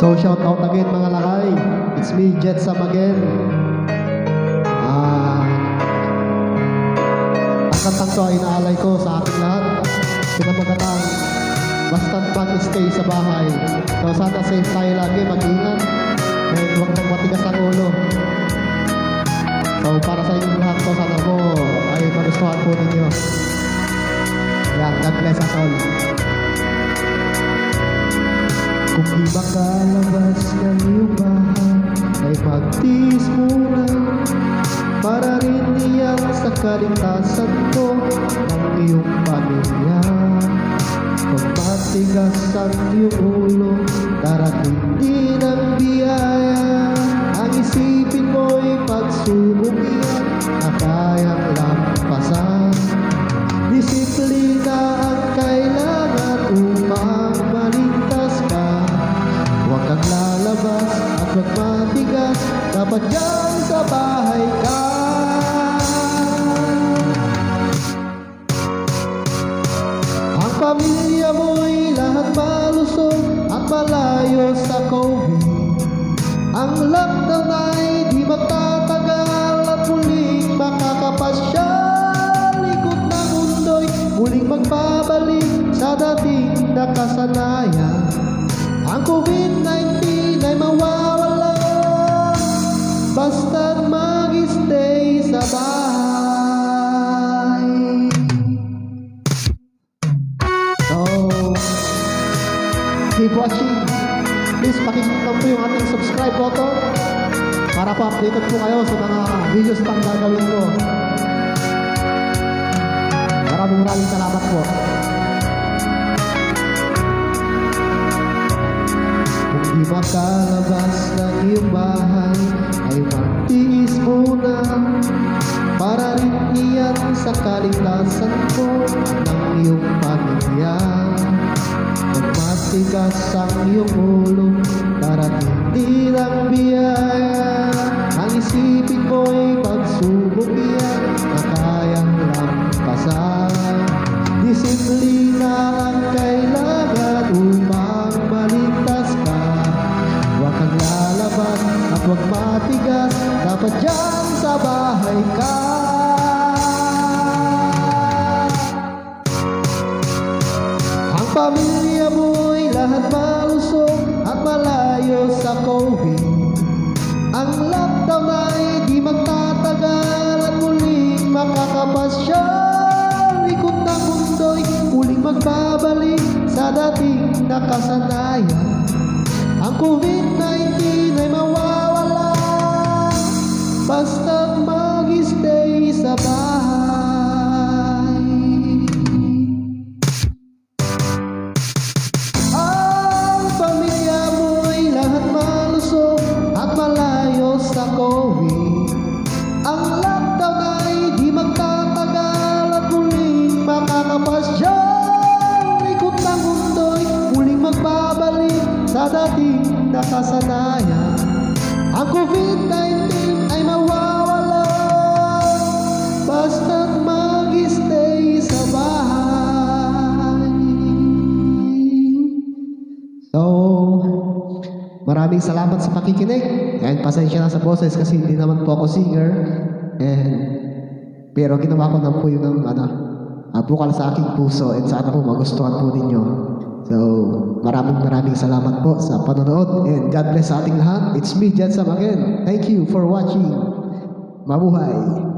So shout out again mga lakay. It's me, Jetsam again. Ang kantang to ay inaalay ko sa ating lahat. Pinamagatang basta't mag-stay sa bahay. So sana safe tayo lagi, mag-ingat. And huwag nang matigas ang ulo. So para sa inyong lahat to, sana po ay magustuhan po ninyo. Yan, God bless us all. Kung di makalabas ng iyong bahay, ay magtiis muna para rin iyan sa kaligtasan ko ng iyong pamilya. Kung matigas ang iyong ulo, darating din ang biyaya. Ang isipin mo'y pagsubok iyan na kayang lampasan. Disiplina ang kailangan upang maligtas ka. Huwag kang lalabas at huwag matigas, dapat dyan sa bahay ka. Ang pamilya mo'y lahat malusog at malayo sa COVID. Ang lockdown ay di magtatagal at muling makakapasyal. Ikot ng mundo'y muling magbabalik sa dating nakasanayan. Ang COVID-19 ay mawawala basta't mag-stay sa bahay. So, keep watching. Please pakiclick po yung ating subscribe button para po updated po kayo sa mga videos pang gagawin ko. Maraming salamat po. Kung di makalabas ng iyong bahay, ay magtiis muna para rin iyan sa kaligtasan ko ng iyong pamilya. Kung matigas ang iyong ulo, darating din ang biyaya. Ang isipin mo'y pagsubok iyan na kayang lampasan. Disiplina ang kailangan upang maligtas ka. Huwag kang lalabas at huwag matigas, dapat dyan sa bahay ka. Ang pamilya mo'y lahat malusog at malayo sa COVID. Ang lockdown ay di magtatagal at muling makakapasyal. Ikot ng mundo'y muling magbabalik sa dating nakasanayan. Ang COVID-19 ay mawawala basta mag-stay sa bahay. Ang pamilya mo'y lahat malusog at malayo sa COVID. Ang lockdown ay di magtatagal at muling makakapasyal. Ikot ng mundo'y muling magbabalik sa dating nakasanayan. Ang COVID-19 ay mawawala basta't mag-stay sa bahay. So, maraming salamat sa pakikinig. And pasensya na sa boses kasi hindi naman po ako singer. Pero ginawa ko na po yung bukal sa aking puso, and sana po magustuhan po ninyo. So, maraming salamat po sa panonood, and God bless sa ating lahat. It's me, Jetsam again. Thank you for watching. Mabuhay!